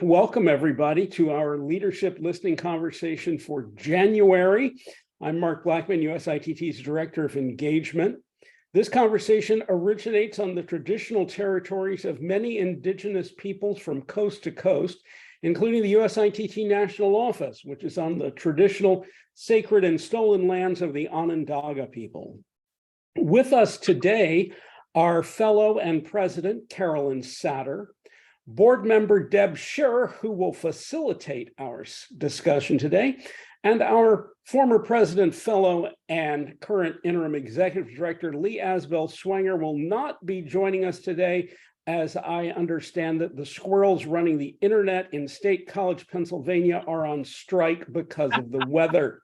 Welcome, everybody, to our leadership listening conversation for January. I'm Mark Blackman, USITT's Director of Engagement. This conversation originates on the traditional territories of many indigenous peoples from coast to coast, including the USITT National Office, which is on the traditional sacred and stolen lands of the Onondaga people. With us today are fellow and President Carolyn Satter, Board member Deb Sherrer, who will facilitate our discussion today, and our former president, fellow, and current interim executive director, Lee Asbell Swanger, will not be joining us today, as I understand that the squirrels running the internet in State College, Pennsylvania are on strike because of the weather.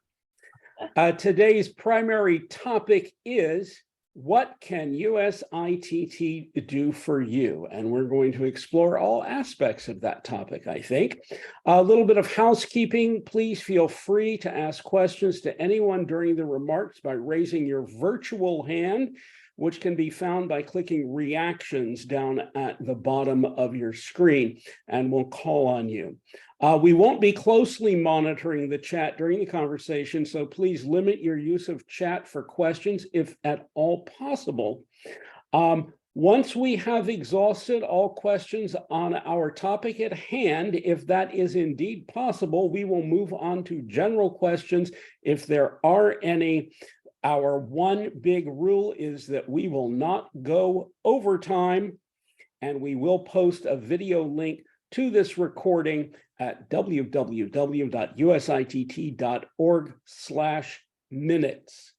Today's primary topic is, what can USITT do for you? And we're going to explore all aspects of that topic, I think. A little bit of housekeeping. Please feel free to ask questions to anyone during the remarks by raising your virtual hand, which can be found by clicking reactions down at the bottom of your screen, and we'll call on you. We won't be closely monitoring the chat during the conversation, so please limit your use of chat for questions if at all possible. Once we have exhausted all questions on our topic at hand, if that is indeed possible, we will move on to general questions if there are any. Our one big rule is that we will not go over time, and we will post a video link to this recording at www.usitt.org/minutes.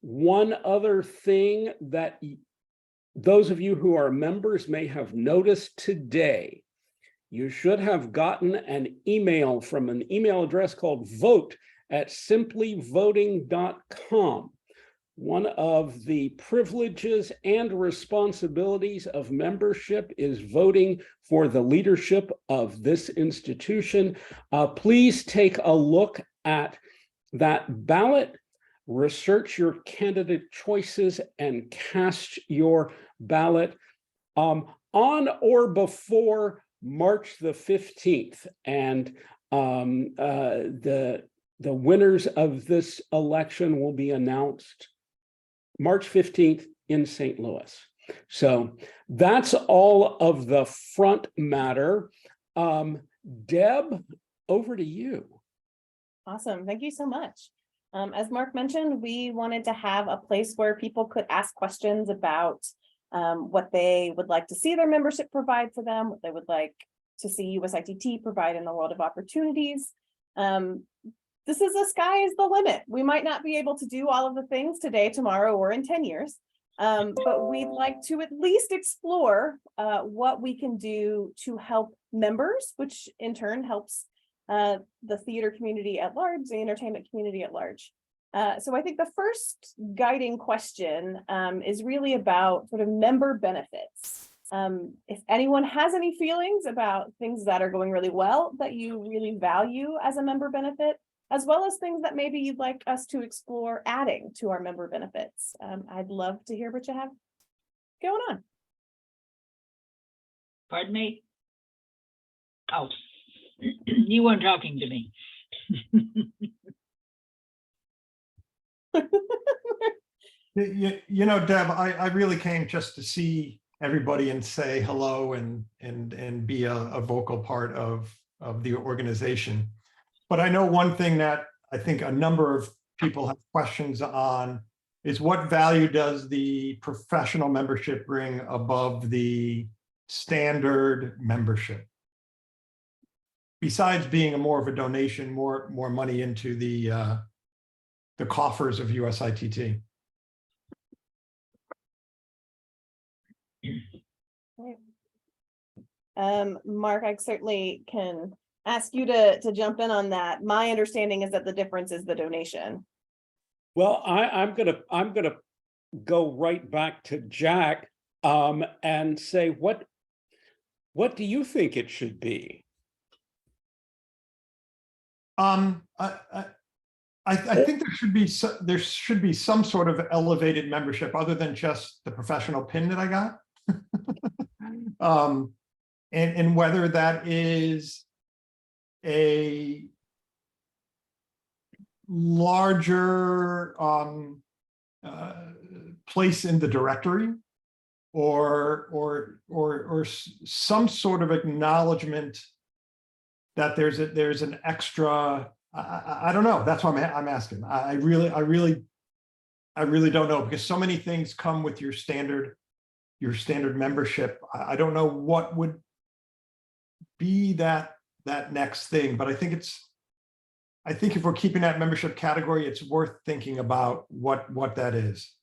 One other thing that those of you who are members may have noticed today, you should have gotten an email from an email address called vote@simplyvoting.com. One of the privileges and responsibilities of membership is voting for the leadership of this institution. Please take a look at that ballot, research your candidate choices, and cast your ballot on or before March the 15th. And the winners of this election will be announced March 15th in St. Louis. So that's all of the front matter. Deb, over to you. Awesome. Thank you so much. As Mark mentioned, we wanted to have a place where people could ask questions about what they would like to see their membership provide for them, what they would like to see USITT provide in the world of opportunities. This is the sky is the limit. We might not be able to do all of the things today, tomorrow, or in 10 years, but we'd like to at least explore what we can do to help members, which in turn helps the theater community at large, the entertainment community at large. So I think the first guiding question is really about sort of member benefits. If anyone has any feelings about things that are going really well that you really value as a member benefit, as well as things that maybe you'd like us to explore adding to our member benefits, I'd love to hear what you have going on. Pardon me? Oh, you weren't talking to me. You know, Deb, I really came just to see everybody and say hello and be a vocal part of the organization. But I know one thing that I think a number of people have questions on is, what value does the professional membership bring above the standard membership? Besides being more of a donation, more money into the coffers of USITT. Mark, I certainly can ask you to jump in on that. My understanding is that the difference is the donation. Well, I'm gonna go right back to Jack and say, what do you think it should be? I think there should be some sort of elevated membership other than just the professional pin that I got. and whether that is a larger place in the directory, or some sort of acknowledgement that there's an extra. I don't know. That's why I'm asking. I really don't know, because so many things come with your standard membership. I don't know what would be that next thing, but I think if we're keeping that membership category, it's worth thinking about what that is.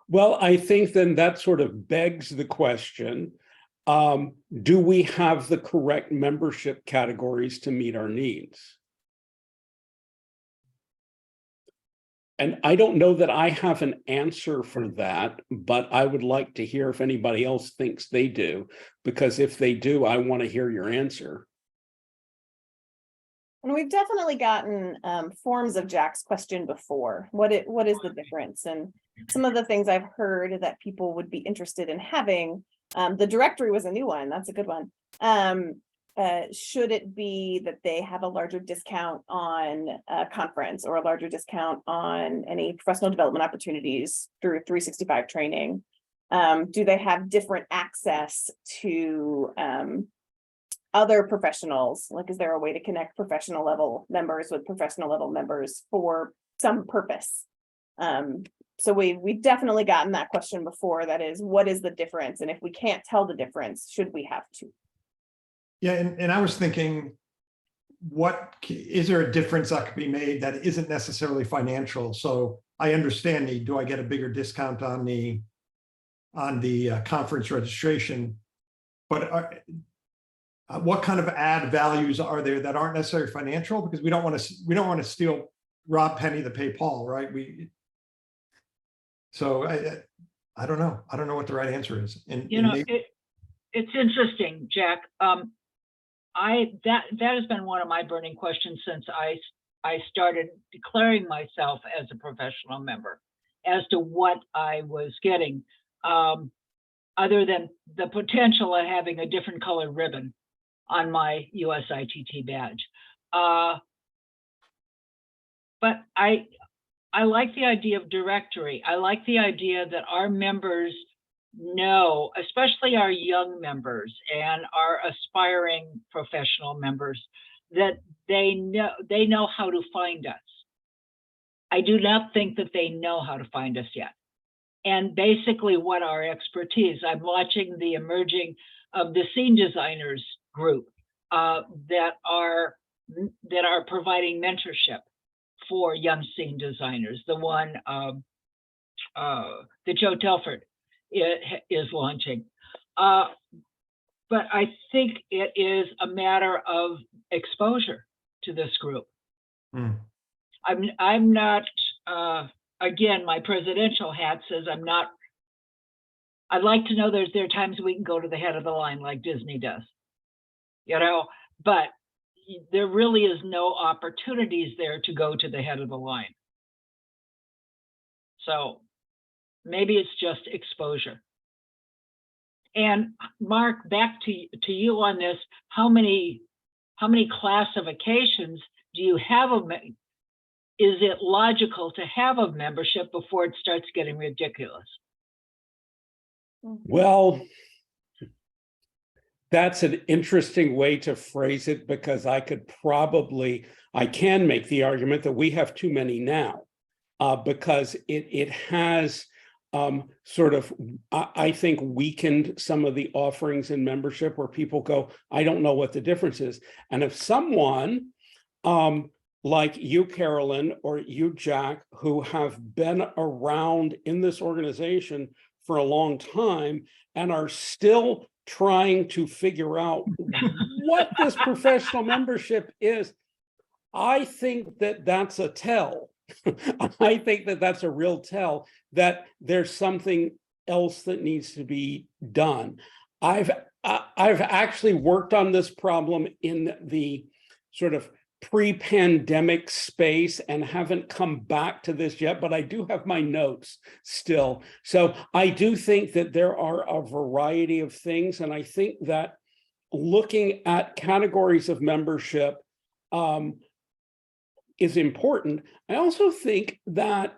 Well, I think then that sort of begs the question, do we have the correct membership categories to meet our needs? And I don't know that I have an answer for that, but I would like to hear if anybody else thinks they do, because if they do, I want to hear your answer. And we've definitely gotten forms of Jack's question before. What is the difference? And some of the things I've heard that people would be interested in having, the directory was a new one. That's a good one. Should it be that they have a larger discount on a conference, or a larger discount on any professional development opportunities through 365 training? Do they have different access to other professionals? Like, is there a way to connect professional level members with professional level members for some purpose? So we've definitely gotten that question before. That is, what is the difference? And if we can't tell the difference, should we have to? Yeah, and I was thinking, is there a difference that could be made that isn't necessarily financial? So I understand do I get a bigger discount on the conference registration, but what kind of add values are there that aren't necessarily financial? Because we don't want to steal Rob Penny to pay Paul, right? So I don't know. I don't know what the right answer is. And it's interesting, Jack. That has been one of my burning questions since I started declaring myself as a professional member, as to what I was getting, other than the potential of having a different colored ribbon on my USITT badge. But I like the idea of directory. I like the idea that our members know, especially our young members and our aspiring professional members, that they know how to find us. I do not think that they know how to find us yet. And basically what our expertise, I'm watching the emerging of the scene designers group that are providing mentorship for young scene designers. The one that Joe Telford is launching. But I think it is a matter of exposure to this group. Mm. I'm not, again, my presidential hat says I'd like to know there are times we can go to the head of the line like Disney does, but there really is no opportunities there to go to the head of the line. So maybe it's just exposure. And Mark, back to you on this. How many classifications do you have of? Is it logical to have a membership before it starts getting ridiculous? Well, that's an interesting way to phrase it, because I can make the argument that we have too many now, because it has sort of, I think, weakened some of the offerings in membership where people go, I don't know what the difference is. And if someone like you, Carolyn, or you, Jack, who have been around in this organization for a long time and are still trying to figure out what this professional membership is, I think that that's a tell. I think that that's a real tell that there's something else that needs to be done. I've actually worked on this problem in the sort of pre-pandemic space and haven't come back to this yet, but I do have my notes still. So I do think that there are a variety of things, and I think that looking at categories of membership is important. I also think that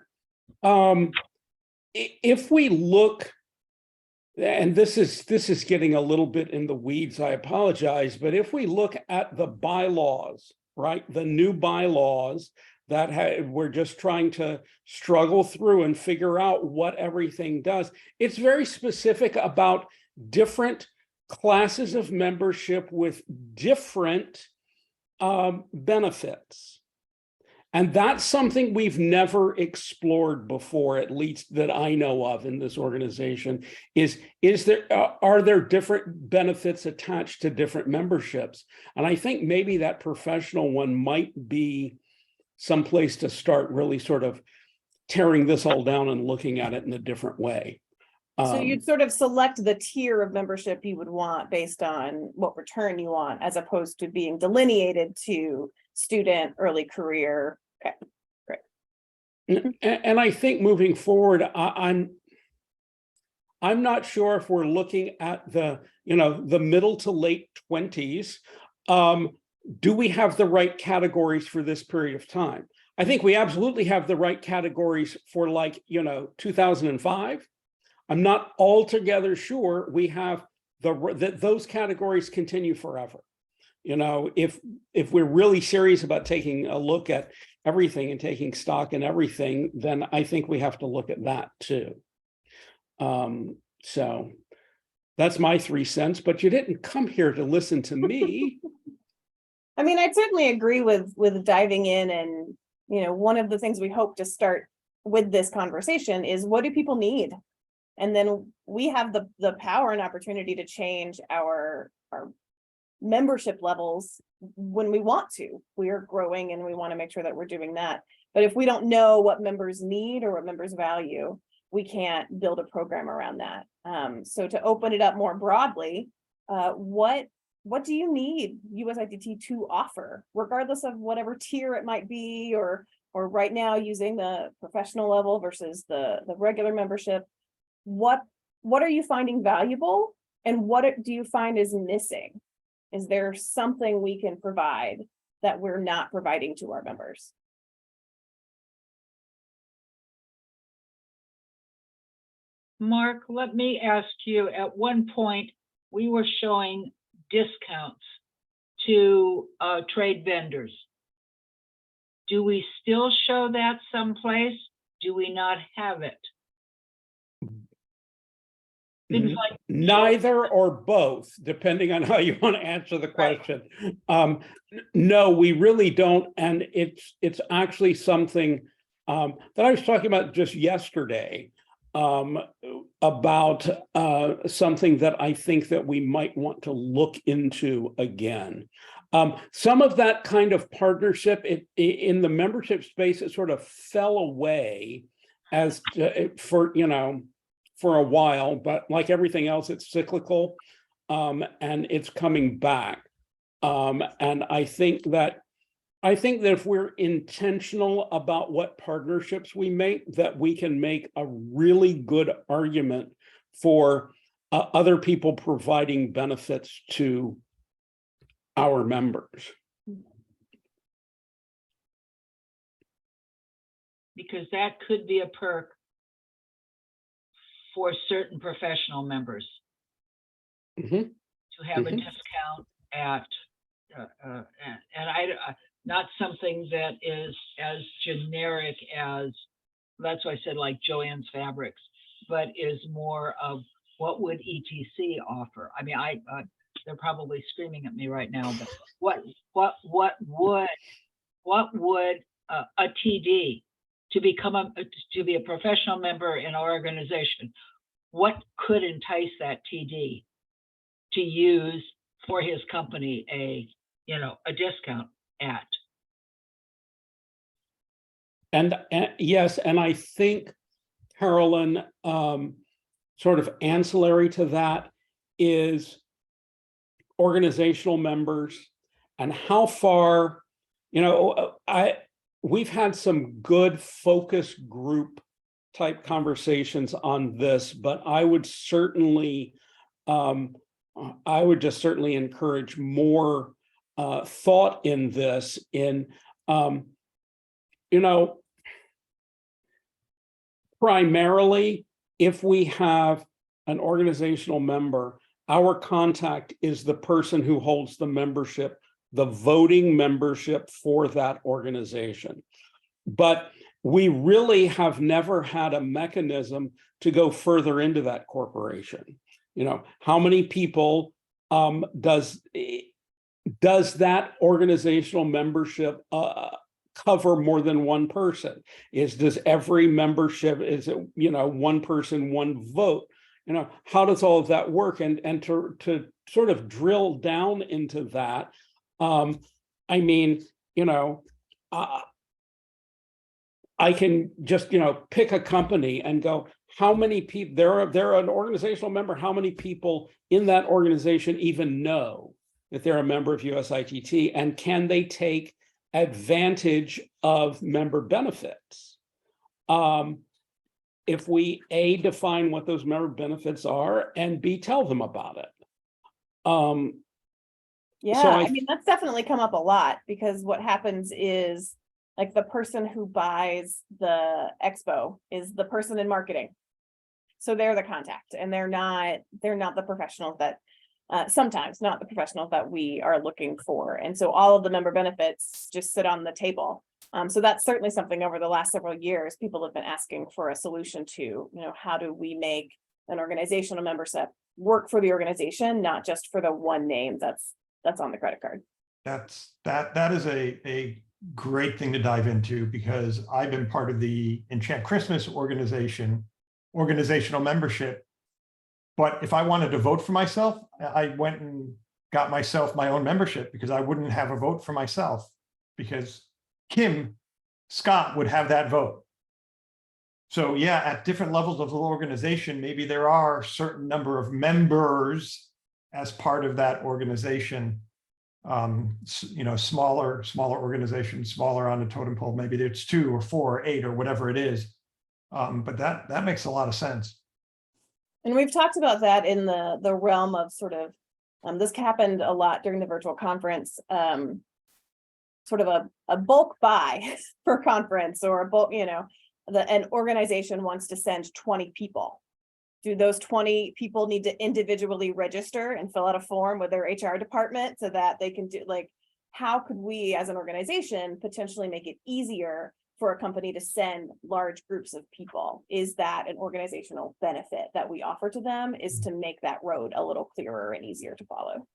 if we look, and this is getting a little bit in the weeds, I apologize, but if we look at the bylaws, right, the new bylaws that we're just trying to struggle through and figure out what everything does, it's very specific about different classes of membership with different benefits. And that's something we've never explored before, at least that I know of in this organization, are there different benefits attached to different memberships? And I think maybe that professional one might be someplace to start really sort of tearing this all down and looking at it in a different way. So you'd sort of select the tier of membership you would want based on what return you want, as opposed to being delineated to student, early career. Okay, great. And I think moving forward, I'm not sure if we're looking at the middle to late 20s. Do we have the right categories for this period of time? I think we absolutely have the right categories for 2005. I'm not altogether sure we have that those categories continue forever. If we're really serious about taking a look at everything and taking stock in everything, then I think we have to look at that too. So that's my 3 cents, but you didn't come here to listen to me. I mean, I certainly agree with diving in, and one of the things we hope to start with this conversation is, what do people need? And then we have the power and opportunity to change our membership levels when we want to. We are growing and we want to make sure that we're doing that. But if we don't know what members need or what members value, we can't build a program around that. So to open it up more broadly, what do you need USITT to offer, regardless of whatever tier it might be, or right now using the professional level versus the regular membership? What are you finding valuable, and what do you find is missing? Is there something we can provide that we're not providing to our members? Mark, let me ask you, at one point, we were showing discounts to trade vendors. Do we still show that someplace? Do we not have it? Things like neither or both, depending on how you want to answer the question. Right. No, we really don't. And it's actually something that I was talking about just yesterday, about something that I think that we might want to look into again. Some of that kind of partnership in the membership space, it sort of fell away as for a while, but like everything else, it's cyclical, and it's coming back. And I think that if we're intentional about what partnerships we make, that we can make a really good argument for other people providing benefits to our members. Because that could be a perk for certain professional members, to have a discount at, and not something that is as generic as, that's why I said like Joann's Fabrics, but is more of what would ETC offer? I mean, they're probably screaming at me right now, but what would a TD to be a professional member in our organization, what could entice that TD to use for his company a discount at? And yes, and I think, Carolyn, sort of ancillary to that is organizational members and how far, we've had some good focus group type conversations on this, but I would certainly I would just certainly encourage more thought in this. Primarily, if we have an organizational member, our contact is the person who holds the membership, the voting membership for that organization. But we really have never had a mechanism to go further into that corporation. How many people does that organizational membership cover more than one person? Does every membership, is it, one person, one vote? How does all of that work? And to sort of drill down into that, I can just, pick a company and go, how many people, they're an organizational member, how many people in that organization even know that they're a member of USITT, and can they take advantage of member benefits? If we A, define what those member benefits are, and B, tell them about it. Yeah, that's definitely come up a lot, because what happens is, like, the person who buys the expo is the person in marketing. So they're the contact, and they're not the professionals that sometimes not the professionals that we are looking for. And so all of the member benefits just sit on the table. So that's certainly something over the last several years people have been asking for a solution to. How do we make an organizational membership work for the organization, not just for the one name that's on the credit card? That is a great thing to dive into, because I've been part of the Enchant Christmas organizational membership. But if I wanted to vote for myself, I went and got myself my own membership, because I wouldn't have a vote for myself, because Kim Scott would have that vote. So yeah, at different levels of the organization, maybe there are a certain number of members as part of that organization. Smaller organizations, smaller on the totem pole, maybe it's 2 or 4 or 8 or whatever it is. But that makes a lot of sense. And we've talked about that in the realm of sort of, this happened a lot during the virtual conference, sort of a bulk buy for conference, or a bulk, an organization wants to send 20 people. Do those 20 people need to individually register and fill out a form with their HR department so that they can do, like, how could we as an organization potentially make it easier for a company to send large groups of people? Is that an organizational benefit that we offer to them, is to make that road a little clearer and easier to follow?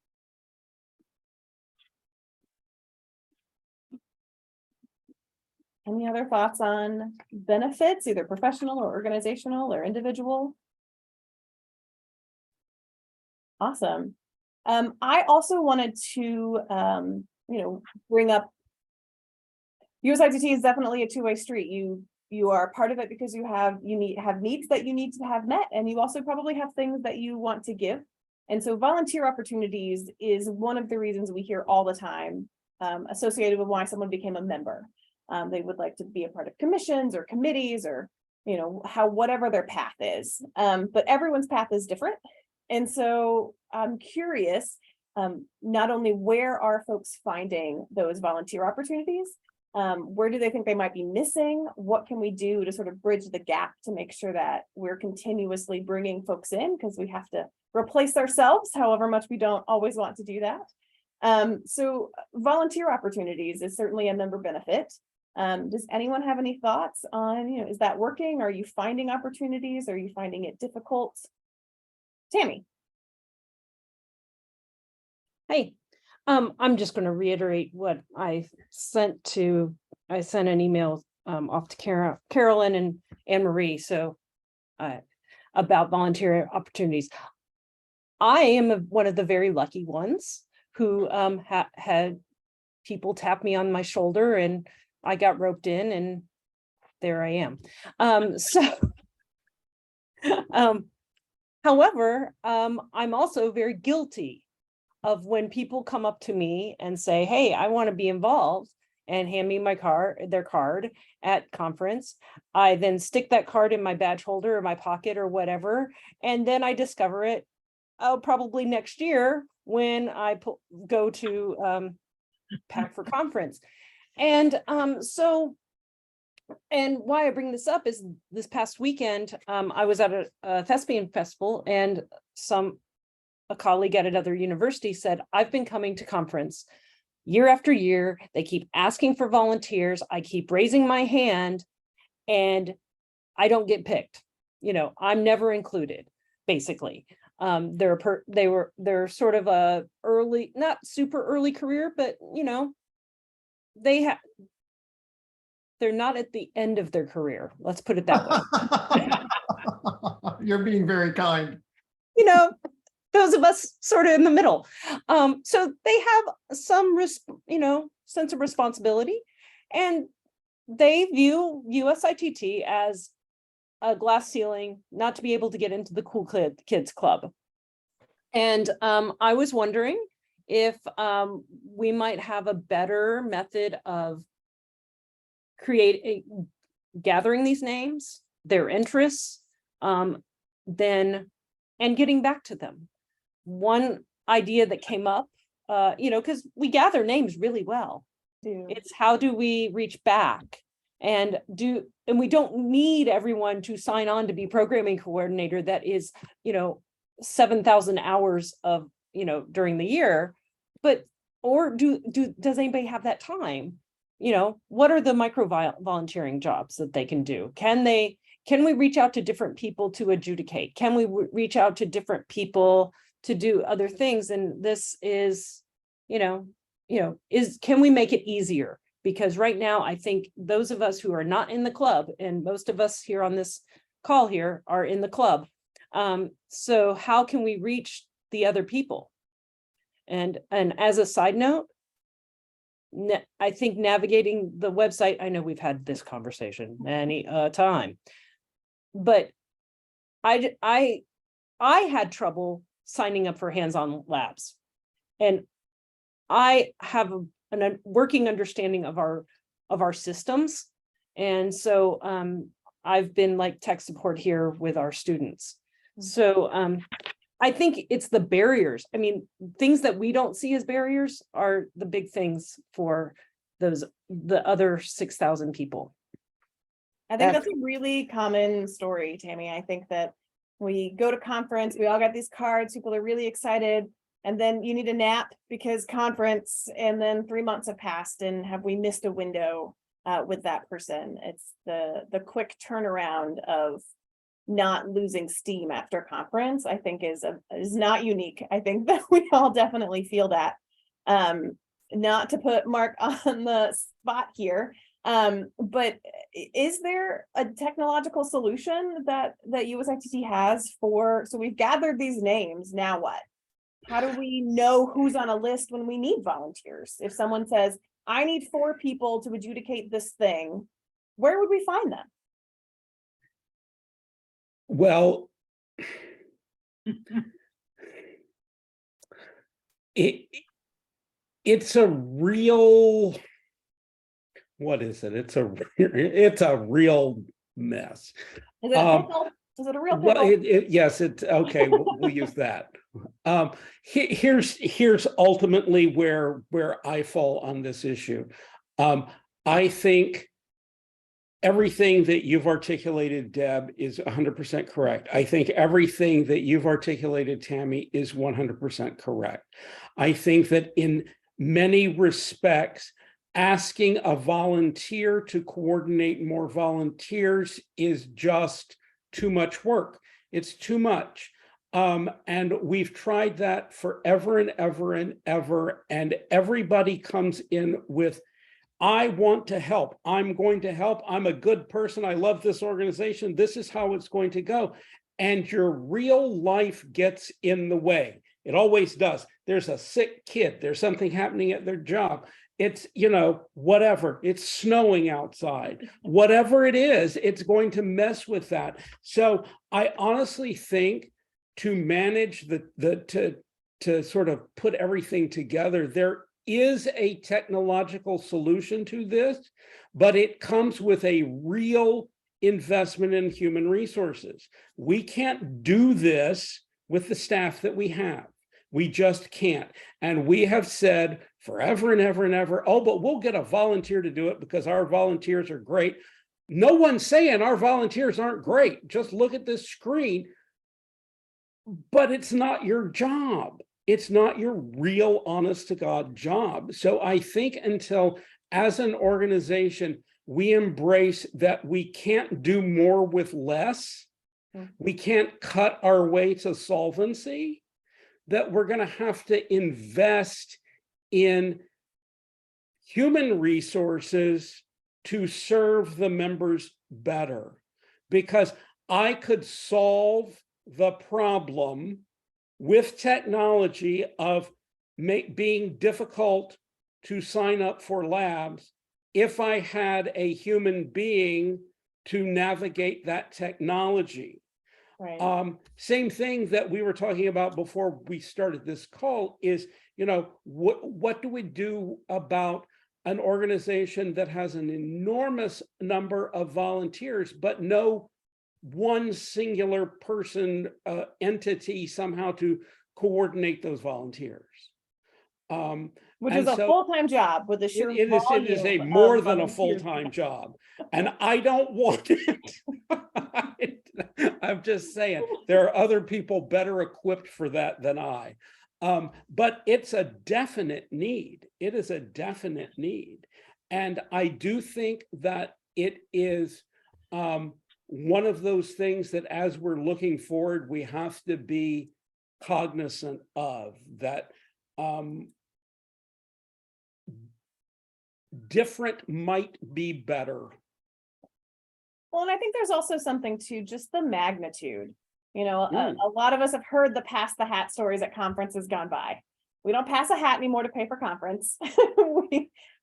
Any other thoughts on benefits, either professional or organizational or individual? Awesome. I also wanted to, bring up, USITT is definitely a two-way street. You are part of it because you have needs that you need to have met, and you also probably have things that you want to give. And so volunteer opportunities is one of the reasons we hear all the time, associated with why someone became a member. They would like to be a part of commissions or committees, or whatever their path is. But everyone's path is different. And so I'm curious, not only where are folks finding those volunteer opportunities, where do they think they might be missing? What can we do to sort of bridge the gap to make sure that we're continuously bringing folks in, because we have to replace ourselves, however much we don't always want to do that. So volunteer opportunities is certainly a member benefit. Does anyone have any thoughts on, is that working? Are you finding opportunities? Are you finding it difficult? Tammy. Hey, I'm just going to reiterate what I sent an email off to Carolyn and Anne Marie. So about volunteer opportunities. I am one of the very lucky ones who had people tap me on my shoulder, and I got roped in, and there I am. However, I'm also very guilty of when people come up to me and say, hey, I want to be involved, and hand me their card at conference. I then stick that card in my badge holder or my pocket or whatever. And then I discover it probably next year when I go to pack for conference. And and why I bring this up is this past weekend, I was at a thespian festival, and a colleague at another university said, I've been coming to conference year after year. They keep asking for volunteers. I keep raising my hand and I don't get picked. I'm never included, basically. They're sort of a early, not super early career, but they're not at the end of their career. Let's put it that way. You're being very kind. Those of us sort of in the middle. So they have some sense of responsibility, and they view USITT as a glass ceiling, not to be able to get into the cool kids club. And I was wondering if we might have a better method of gathering these names, their interests, and getting back to them. One idea that came up, because we gather names really well. It's how do we reach back and we don't need everyone to sign on to be programming coordinator that is, 7,000 hours of, during the year, but, does anybody have that time? What are the micro volunteering jobs that they can do? Can we reach out to different people to adjudicate? Can we reach out to different people to do other things? And this is, can we make it easier? Because right now, I think those of us who are not in the club, and most of us here on this call here are in the club. So how can we reach the other people? And as a side note, I think navigating the website, I know we've had this conversation many time, but I had trouble signing up for hands-on labs, and I have a working understanding of our systems, and so I've been like tech support here with our students. So I think it's the barriers. I mean, things that we don't see as barriers are the big things for the other 6,000 people. I think that's a really common story, Tammy. I think that we go to conference, we all got these cards, people are really excited, and then you need a nap because conference, and then 3 months have passed, and have we missed a window with that person? It's the quick turnaround of not losing steam after conference, I think is not unique. I think that we all definitely feel that. Not to put Mark on the spot here, but is there a technological solution that USITT has so we've gathered these names, now what? How do we know who's on a list when we need volunteers? If someone says, I need 4 people to adjudicate this thing, where would we find them? Well, it's a real, what is it? It's a real mess. Is it a pickle? Is it a real pickle? Well, yes, it's okay. We'll use that. Here's ultimately where I fall on this issue. I think everything that you've articulated, Deb, is 100% correct. I think everything that you've articulated, Tammy, is 100% correct. I think that in many respects, asking a volunteer to coordinate more volunteers is just too much work. It's too much. And we've tried that forever and ever and ever, and everybody comes in with, I want to help. I'm going to help. I'm a good person. I love this organization. This is how it's going to go. And your real life gets in the way. It always does. There's a sick kid. There's something happening at their job. It's, whatever. It's snowing outside. Whatever it is, it's going to mess with that. So I honestly think to manage to sort of put everything together, there is a technological solution to this, but it comes with a real investment in human resources. We can't do this with the staff that we have. We just can't. And we have said forever and ever and ever, oh, but we'll get a volunteer to do it because our volunteers are great. No one's saying our volunteers aren't great. Just look at this screen. But it's not your job. It's not your real honest to God job. So I think until as an organization, we embrace that we can't do more with less, we can't cut our way to solvency, that we're going to have to invest in human resources to serve the members better. Because I could solve the problem with technology of being difficult to sign up for labs if I had a human being to navigate that technology. Right. Same thing that we were talking about before we started this call is, you know, what do we do about an organization that has an enormous number of volunteers, but no one singular person, entity somehow to coordinate those volunteers? Which and is a so full-time job with a sheer it is a volume more of than a volunteers. full-time job, and I don't want it. I'm just saying there are other people better equipped for that than I. But it's a definite need. It is a definite need. And I do think that it is one of those things that as we're looking forward, we have to be cognizant of that. Different might be better. Well, and I think there's also something to just the magnitude. You know, Mm. a lot of us have heard the pass the hat stories at conferences gone by. We don't pass a hat anymore to pay for conference.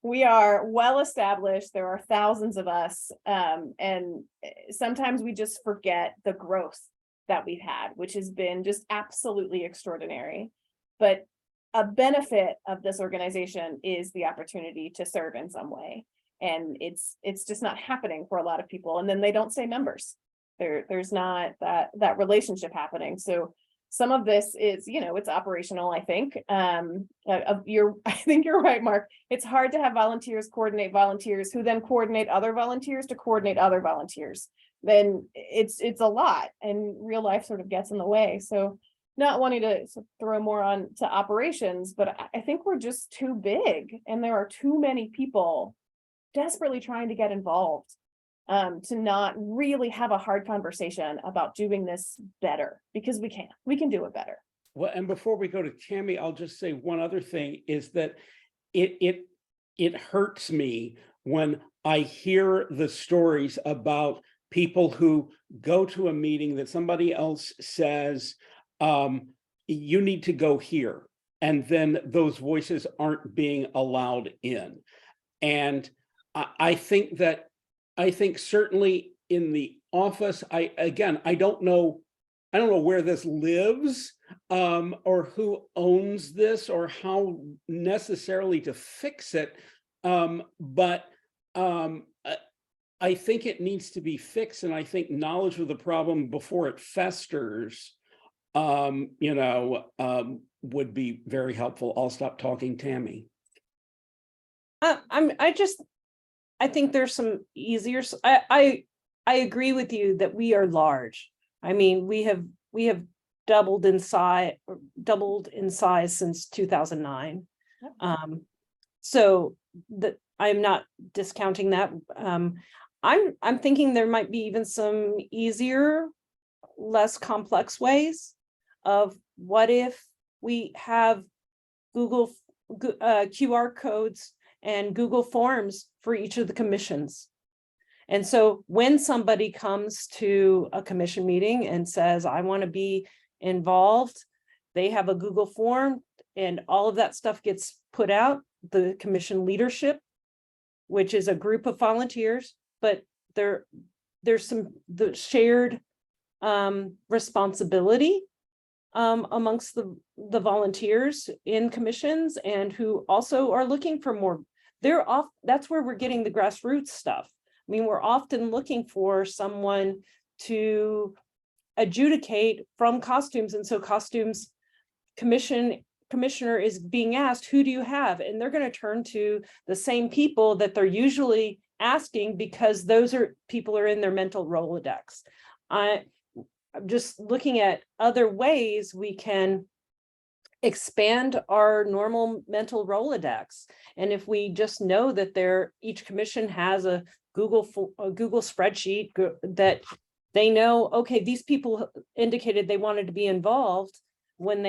we are well established. There are thousands of us. And sometimes we just forget the growth that we've had, which has been just absolutely extraordinary. But a benefit of this organization is the opportunity to serve in some way. And it's just not happening for a lot of people. And then they don't say members. There's not that relationship happening. So some of this is, you know, it's operational, I think. I think you're right, Mark. It's hard to have volunteers coordinate volunteers who then coordinate other volunteers to coordinate other volunteers. Then it's a lot, and real life sort of gets in the way. So not wanting to throw more on to operations, but I think we're just too big, and there are too many people desperately trying to get involved to not really have a hard conversation about doing this better, because we can do it better. Well, and before we go to Tammy, I'll just say one other thing is that it hurts me when I hear the stories about people who go to a meeting that somebody else says, you need to go here, and then those voices aren't being allowed in. And I think certainly in the office, I don't know where this lives, or who owns this, or how necessarily to fix it. But I think it needs to be fixed, and I think knowledge of the problem before it festers, would be very helpful. I'll stop talking, Tammy. I think there's some easier. I agree with you that we are large. I mean, we have doubled in size since 2009. So that I'm not discounting that. I'm thinking there might be even some easier, less complex ways of what if we have Google QR codes and Google Forms for each of the commissions. And so when somebody comes to a commission meeting and says, I want to be involved, they have a Google form, and all of that stuff gets put out. The commission leadership, which is a group of volunteers, but there's the shared responsibility amongst the volunteers in commissions, and who also are looking for more. That's where we're getting the grassroots stuff. I mean, we're often looking for someone to adjudicate from costumes. And so costumes commissioner is being asked, who do you have? And they're going to turn to the same people that they're usually asking, because those are people are in their mental Rolodex. I'm just looking at other ways we can expand our normal mental Rolodex. And if we just know that each commission has a Google spreadsheet that they know, okay, these people indicated they wanted to be involved when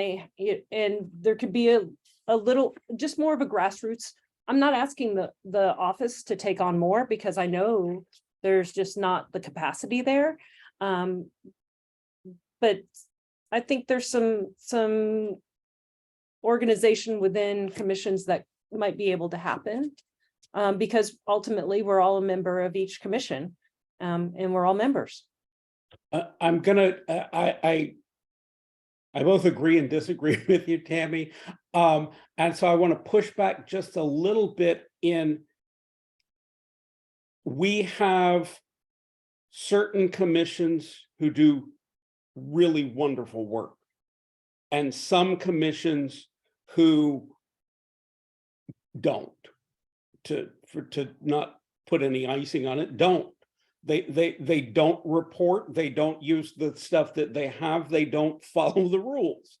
and there could be a little, just more of a grassroots. I'm not asking the office to take on more, because I know there's just not the capacity there. But I think there's some organization within commissions that might be able to happen, because ultimately we're all a member of each commission, and we're all members. I both agree and disagree with you, Tammy. And so I want to push back just a little bit we have certain commissions who do really wonderful work, and some commissions who don't, to not put any icing on it, don't. They don't report, they don't use the stuff that they have, they don't follow the rules.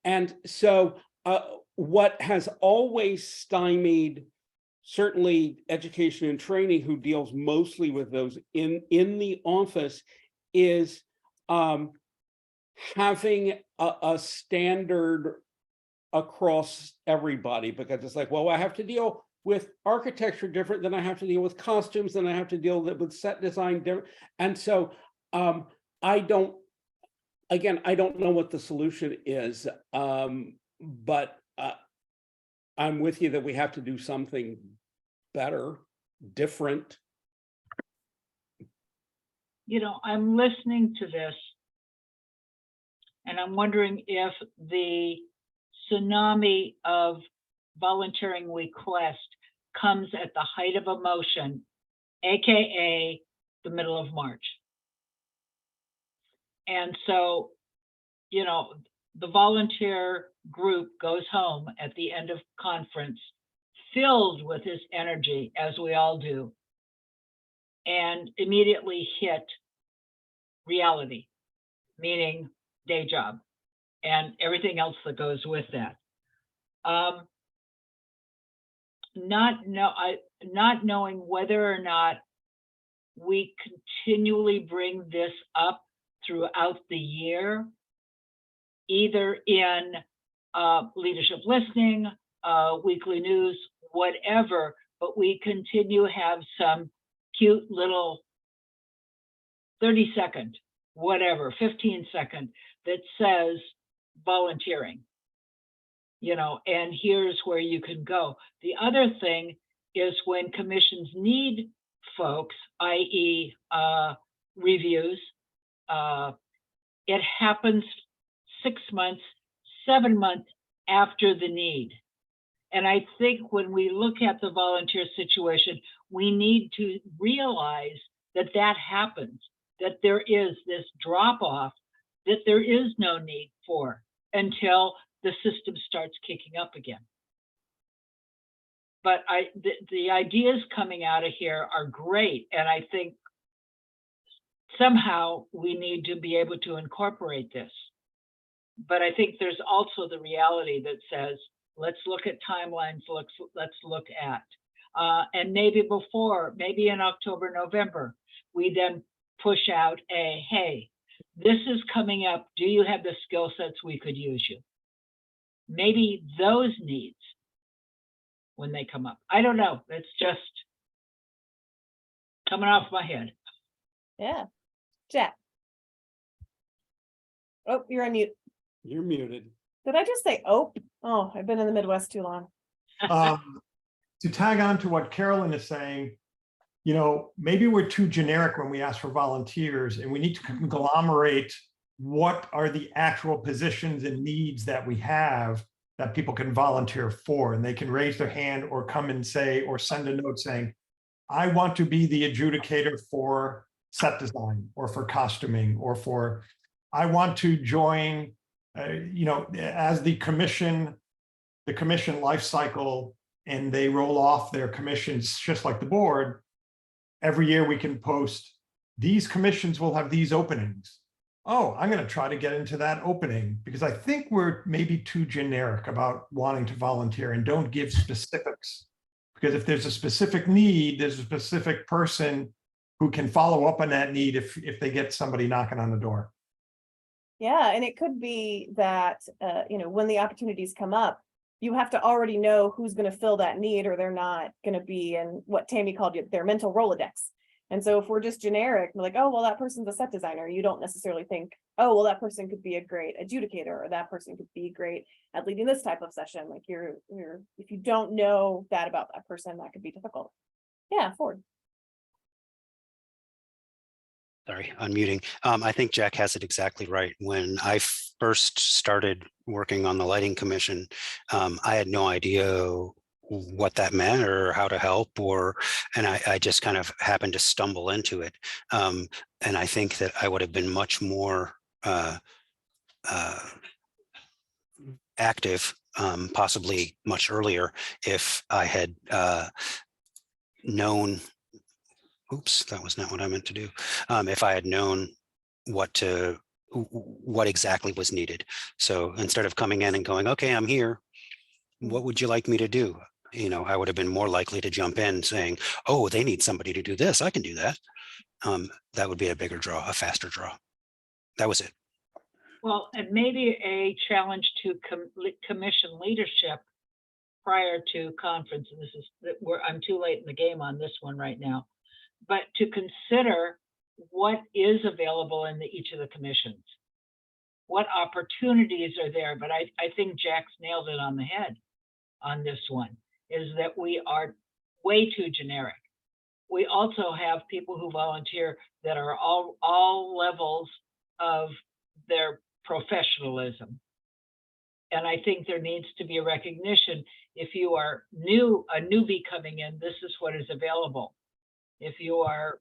And so what has always stymied certainly education and training, who deals mostly with those in the office, is having a standard across everybody, because it's like, well, I have to deal with architecture different than I have to deal with costumes, than I have to deal with set design different. And so I don't know what the solution is, but I'm with you that we have to do something better, different. You know, I'm listening to this, and I'm wondering if the tsunami of volunteering request comes at the height of emotion, AKA the middle of March. And so, you know, the volunteer group goes home at the end of conference filled with this energy, as we all do, and immediately hit reality, meaning day job and everything else that goes with that. Not knowing whether or not we continually bring this up throughout the year, either in leadership listening, weekly news, whatever, but we continue to have some cute little 30-second, whatever, 15-second that says volunteering, you know, and here's where you can go. The other thing is when commissions need folks, i.e. reviews, it happens 6 months, 7 months after the need. And I think when we look at the volunteer situation, we need to realize that that happens, that there is this drop off that there is no need for until the system starts kicking up again. But the ideas coming out of here are great. And I think somehow we need to be able to incorporate this. But I think there's also the reality that says, let's look at timelines, let's look at, and maybe before, maybe in October, November, we then push out a, hey, this is coming up. Do you have the skill sets we could use you? Maybe those needs when they come up. I don't know. It's just coming off my head. Yeah. Jack. Oh, you're on mute. You're muted. Did I just say, oh, I've been in the Midwest too long. To tag on to what Carolyn is saying, you know, maybe we're too generic when we ask for volunteers, and we need to conglomerate what are the actual positions and needs that we have that people can volunteer for, and they can raise their hand or come and say, or send a note saying, I want to be the adjudicator for set design or for costuming or for, I want to join, as the commission life cycle, and they roll off their commissions just like the board. Every year we can post, these commissions will have these openings. Oh, I'm going to try to get into that opening because I think we're maybe too generic about wanting to volunteer and don't give specifics. Because if there's a specific need, there's a specific person who can follow up on that need if they get somebody knocking on the door. Yeah, and it could be that, when the opportunities come up, you have to already know who's going to fill that need, or they're not going to be in what Tammy called their mental Rolodex. And so if we're just generic, we're like, oh, well, that person's a set designer. You don't necessarily think, oh, well, that person could be a great adjudicator, or that person could be great at leading this type of session. Like if you don't know that about that person, that could be difficult. Yeah, Ford. Sorry, unmuting. I think Jack has it exactly right. When I first started working on the lighting commission, I had no idea what that meant or how to help, and I just kind of happened to stumble into it. And I think that I would have been much more active, possibly much earlier, if I had known. Oops, that was not what I meant to do. If I had known what exactly was needed. So instead of coming in and going, okay, I'm here, what would you like me to do? I would have been more likely to jump in saying, oh, they need somebody to do this. I can do that. That would be a bigger draw, a faster draw. That was it. Well, and maybe a challenge to commission leadership prior to conference. And this is where I'm too late in the game on this one right now. But to consider what is available in each of the commissions, what opportunities are there. But I think Jack's nailed it on the head on this one, is that we are way too generic. We also have people who volunteer that are all levels of their professionalism. And I think there needs to be a recognition. If you are a newbie coming in, this is what is available. If you are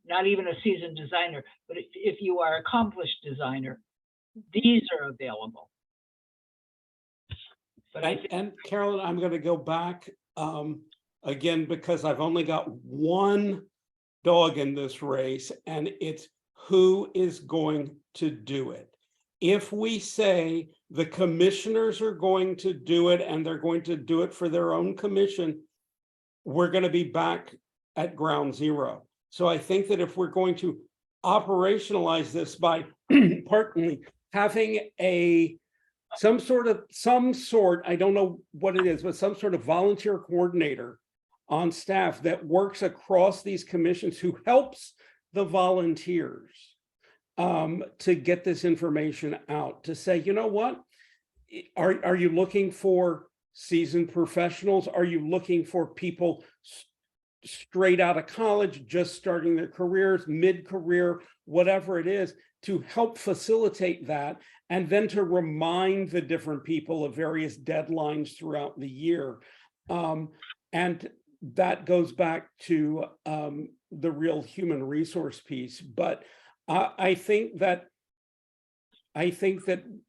not even a seasoned designer, but if you are an accomplished designer, these are available. But and Carolyn, I'm going to go back again, because I've only got one dog in this race, and it's who is going to do it. If we say the commissioners are going to do it and they're going to do it for their own commission, we're going to be back at ground zero. So I think that if we're going to operationalize this by, pardon me, having some sort, I don't know what it is, but some sort of volunteer coordinator on staff that works across these commissions who helps the volunteers to get this information out, to say, you know what, are you looking for seasoned professionals? Are you looking for people straight out of college, just starting their careers, mid-career, whatever it is, to help facilitate that, and then to remind the different people of various deadlines throughout the year. And that goes back to the real human resource piece. But I think that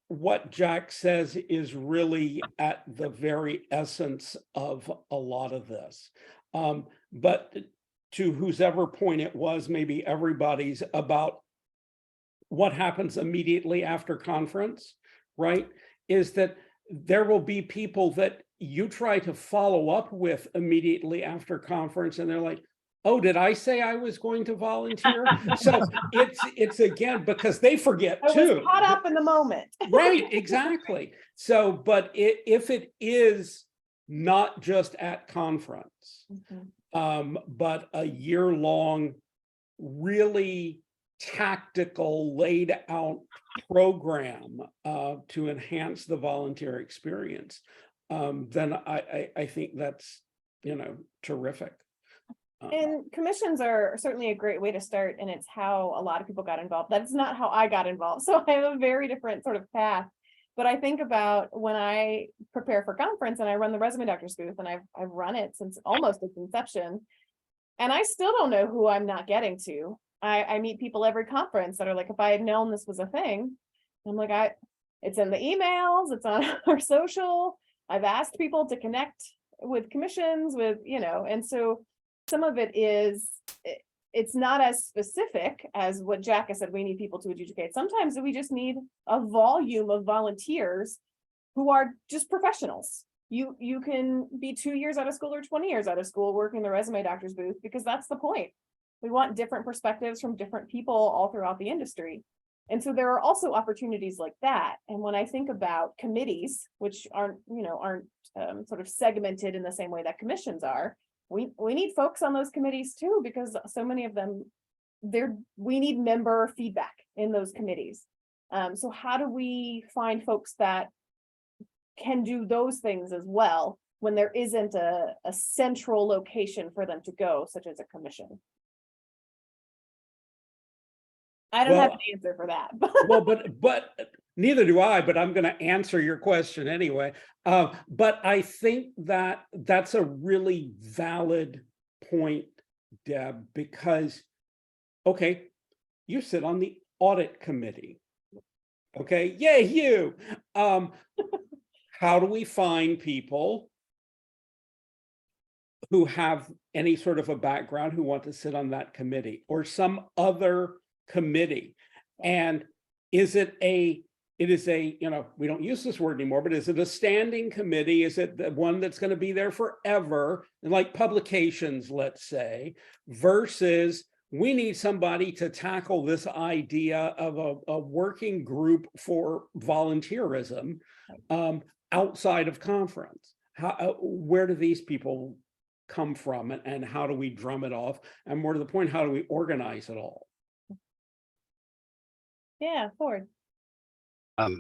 what Jack says is really at the very essence of a lot of this. But to whosever point it was, maybe everybody's, about what happens immediately after conference, right? Is that there will be people that you try to follow up with immediately after conference, and they're like, oh, did I say I was going to volunteer? So it's again, because they forget too. I was caught up in the moment. Right, exactly. So, but if it is not just at conference, but a year-long, really tactical, laid out program to enhance the volunteer experience, then I think that's, terrific. And commissions are certainly a great way to start, and it's how a lot of people got involved. That's not how I got involved. So I have a very different sort of path. But I think about when I prepare for conference and I run the resume doctor's booth, and I've run it since almost its inception. And I still don't know who I'm not getting to. I meet people every conference that are like, if I had known this was a thing, I'm like, it's in the emails, it's on our social. I've asked people to connect with commissions with, and so some of it is, it's not as specific as what Jack has said, we need people to adjudicate. Sometimes we just need a volume of volunteers who are just professionals. You can be 2 years out of school or 20 years out of school working the resume doctor's booth, because that's the point. We want different perspectives from different people all throughout the industry. And so there are also opportunities like that. And when I think about committees, which aren't sort of segmented in the same way that commissions are, we need folks on those committees too, because so many of them, we need member feedback in those committees. So how do we find folks that can do those things as well when there isn't a central location for them to go, such as a commission? I don't have an answer for that. Well, but neither do I, but I'm going to answer your question anyway. But I think that that's a really valid point, Deb, because, okay, you sit on the audit committee. Okay, yay, you. How do we find people who have any sort of a background who want to sit on that committee or some other committee? And is it a, we don't use this word anymore, but is it a standing committee? Is it the one that's going to be there forever, like publications, let's say, versus we need somebody to tackle this idea of a working group for volunteerism outside of conference? Where do these people come from, and how do we drum it off? And more to the point, how do we organize it all? Yeah, Ford. I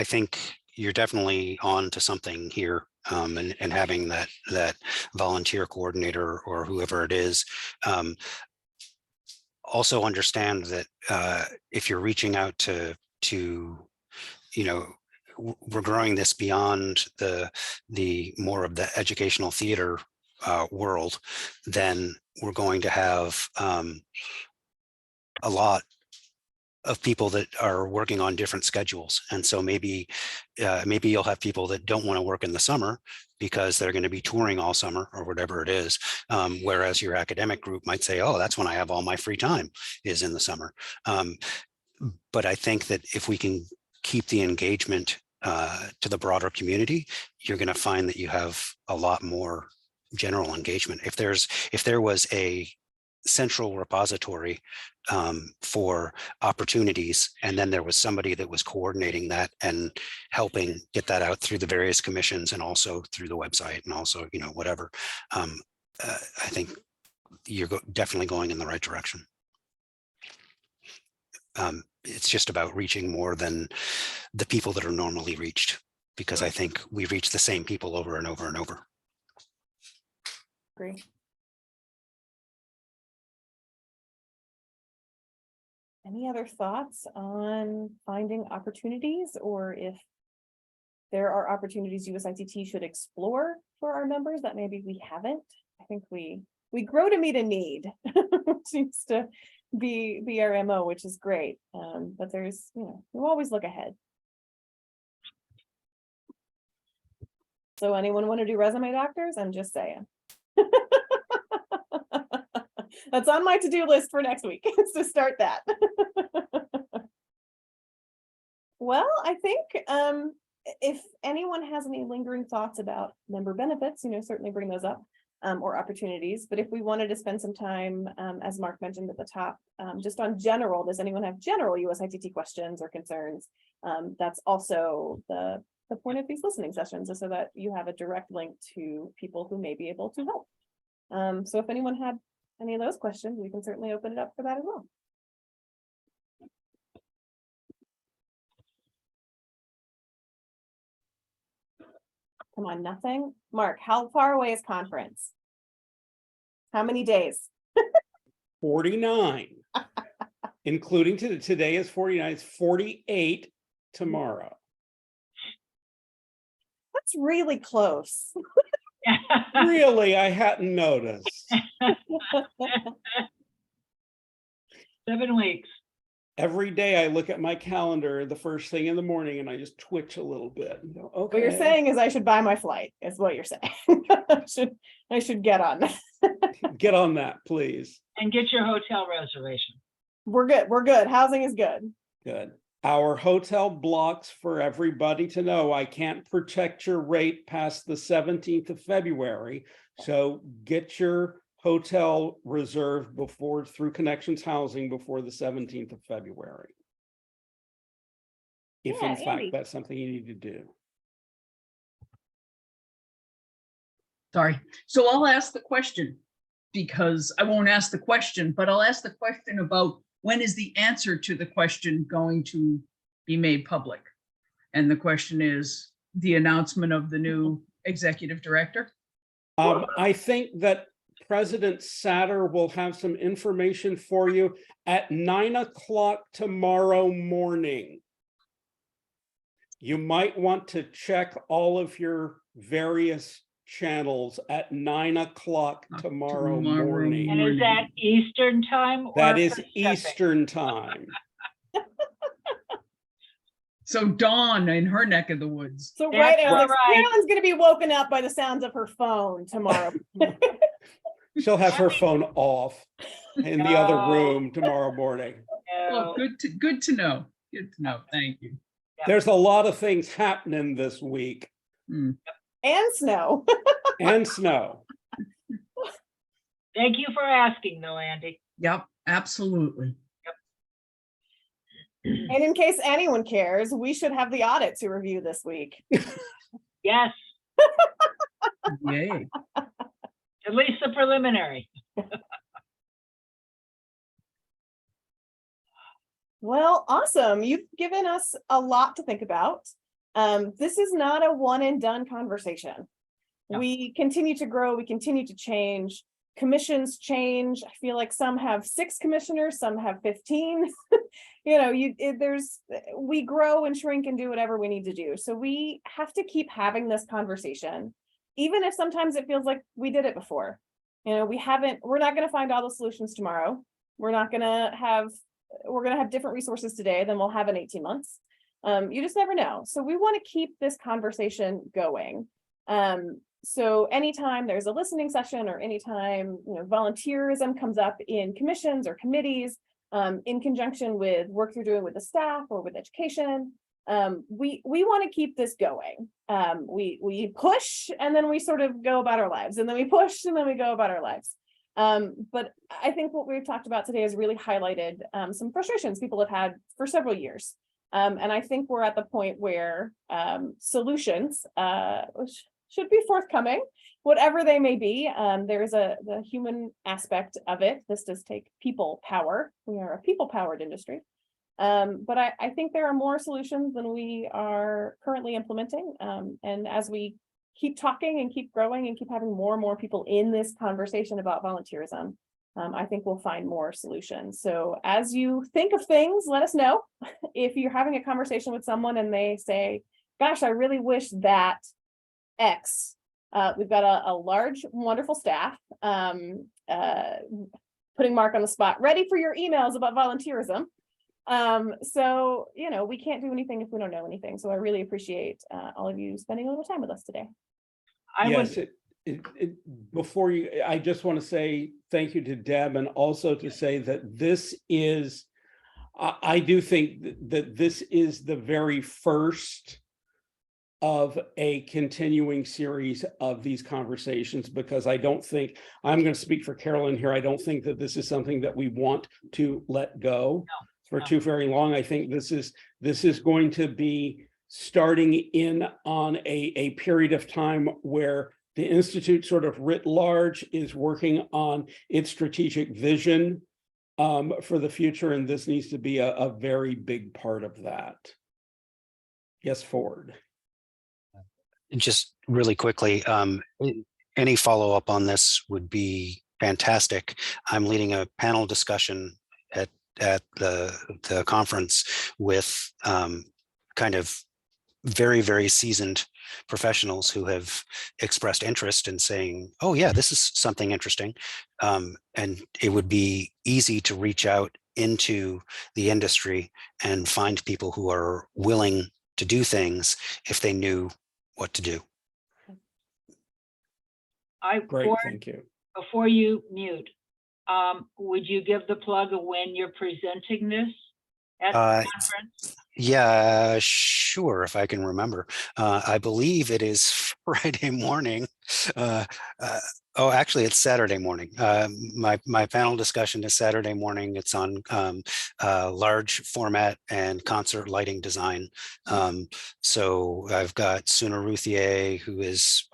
think you're definitely on to something here, and having that volunteer coordinator or whoever it is. Also understand that if you're reaching out to we're growing this beyond the more of the educational theater world, then we're going to have a lot of people that are working on different schedules. And so maybe you'll have people that don't want to work in the summer because they're going to be touring all summer or whatever it is. Whereas your academic group might say, oh, that's when I have all my free time, is in the summer. But I think that if we can keep the engagement to the broader community, you're going to find that you have a lot more general engagement. If there was a central repository for opportunities, and then there was somebody that was coordinating that and helping get that out through the various commissions and also through the website and also whatever, I think you're definitely going in the right direction. It's just about reaching more than the people that are normally reached, because I think we reach the same people over and over and over. Agree. Any other thoughts on finding opportunities, or if there are opportunities USITT should explore for our members that maybe we haven't? I think we grow to meet a need, seems to be our MO, which is great. But there's, we always look ahead. So anyone want to do resume doctors? I'm just saying. That's on my to-do list for next week, is to start that. Well, I think if anyone has any lingering thoughts about member benefits, certainly bring those up, or opportunities. But if we wanted to spend some time, as Mark mentioned at the top, just on general, does anyone have general USITT questions or concerns? That's also the point of these listening sessions, is so that you have a direct link to people who may be able to help. So if anyone had any of those questions, we can certainly open it up for that as well. Come on, nothing. Mark, how far away is conference? How many days? 49, including today is 49. It's 48 tomorrow. That's really close. Really, I hadn't noticed. 7 weeks. Every day I look at my calendar the first thing in the morning and I just twitch a little bit. And go, What you're okay, saying is I should buy my flight, is what you're saying. I should get on that. get on that, please. And get your hotel reservation. We're good. We're good. Housing is good. Good. Our hotel blocks, for everybody to know, I can't protect your rate past the 17th of February. So get your hotel reserved before, through Connections Housing, before the 17th of February. If Yeah, in fact Andy. that's something you need to do. Sorry. So I'll ask the question, because I won't ask the question, but I'll ask the question about when is the answer to the question going to be made public? And the question is the announcement of the new executive director. I think that President Satter will have some information for you at 9 o'clock tomorrow morning. You might want to check all of your various channels at 9 o'clock tomorrow morning. And is that Eastern time? That or is Pacific? Eastern time. So Dawn in her neck of the woods. So That's right, I was like, right. Carolyn's gonna be woken up by the sounds of her phone tomorrow. She'll have her phone off in the other No. room tomorrow morning. Well, No. good to know. Good to know. Thank you. There's a lot of things happening this week, Mm. And snow. and snow. Thank you for asking though, Andy. Yep, absolutely. And in case anyone cares, we should have the audit to review this week. Yes, Yay. at least the preliminary. Well, awesome. You've given us a lot to think about. This is not a one and done conversation. No. We continue to grow, we continue to change. Commissions change. I feel like some have 6 commissioners, some have 15. We grow and shrink and do whatever we need to do. So we have to keep having this conversation, even if sometimes it feels like we did it before. We're not going to find all the solutions tomorrow. We're going to have different resources today than we'll have in 18 months. You just never know. So we want to keep this conversation going. So anytime there's a listening session or anytime, volunteerism comes up in commissions or committees, in conjunction with work you're doing with the staff or with education, we want to keep this going. We push and then we sort of go about our lives, and then we push and then we go about our lives. But I think what we've talked about today has really highlighted some frustrations people have had for several years. And I think we're at the point where solutions should be forthcoming, whatever they may be. There's the human aspect of it. This does take people power. We are a people-powered industry. But I think there are more solutions than we are currently implementing. And as we keep talking and keep growing and keep having more and more people in this conversation about volunteerism, I think we'll find more solutions. So as you think of things, let us know. If you're having a conversation with someone and they say, gosh, I really wish that X. We've got a large, wonderful staff, putting Mark on the spot, ready for your emails about volunteerism. So, we can't do anything if we don't know anything. So I really appreciate all of you spending a little time with us today. Before you, I just want to say thank you to Deb, and also to say that this is, I do think that this is the very first of a continuing series of these conversations, because I don't think, I'm going to speak for Carolyn here, I don't think that this is something that we want to let go for too very long. I think this is going to be starting in on a period of time where the Institute sort of writ large is working on its strategic vision for the future, and this needs to be a very big part of that. Yes, Ford. Just really quickly, any follow-up on this would be fantastic. I'm leading a panel discussion at the conference with kind of very, very seasoned professionals who have expressed interest in saying, oh yeah, this is something interesting. And it would be easy to reach out into the industry and find people who are willing to do things if they knew what to do. Great, thank you. Before you mute, would you give the plug of when you're presenting this at the conference? Yeah, sure, if I can remember. I believe it is Friday morning. Oh, actually, it's Saturday morning. My panel discussion is Saturday morning. It's on large format and concert lighting design. So I've got Suna Routhier, who is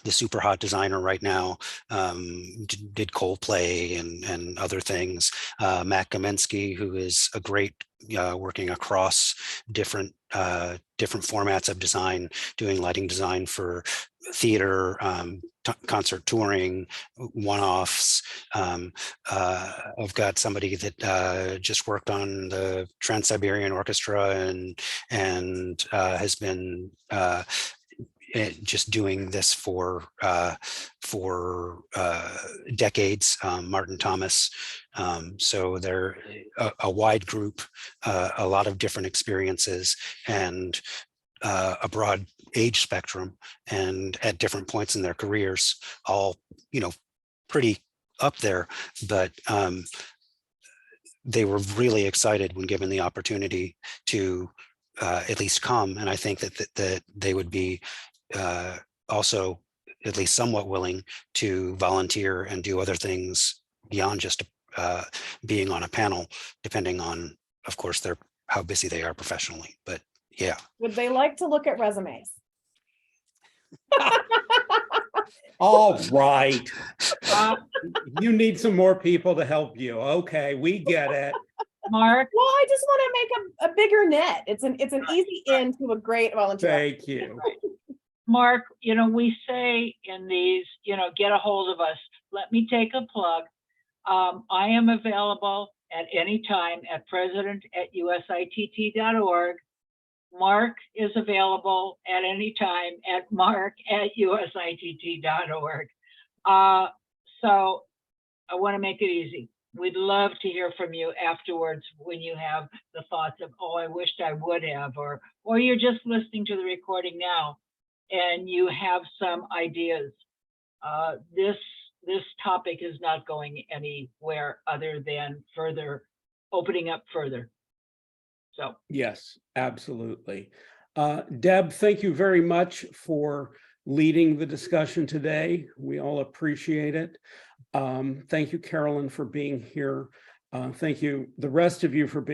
the super hot designer right now, did Coldplay and other things. Matt Kaminsky, who is a great working across different formats of design, doing lighting design for theater, concert touring, one-offs. I've got somebody that just worked on the Trans-Siberian Orchestra and has been just doing this for decades, Martin Thomas. So they're a wide group, a lot of different experiences, and a broad age spectrum, and at different points in their careers, all, pretty up there, but they were really excited when given the opportunity to at least come. And I think that they would be also at least somewhat willing to volunteer and do other things beyond just being on a panel, depending on, of course, how busy they are professionally. But yeah. Would they like to look at resumes? All right. You need some more people to help you. Okay, we get it. Mark? Well, I just want to make a bigger net. It's an easy in to a great volunteer. Thank you. Mark, we say in these, get a hold of us. Let me take a plug. I am available at any time at president@usitt.org. Mark is available at any time at mark@usitt.org. So I want to make it easy. We'd love to hear from you afterwards when you have the thoughts of, oh, I wished I would have, or you're just listening to the recording now and you have some ideas. This topic is not going anywhere other than further opening up further. So yes, absolutely. Deb, thank you very much for leading the discussion today. We all appreciate it. Thank you, Carolyn, for being here. Thank you, the rest of you, for being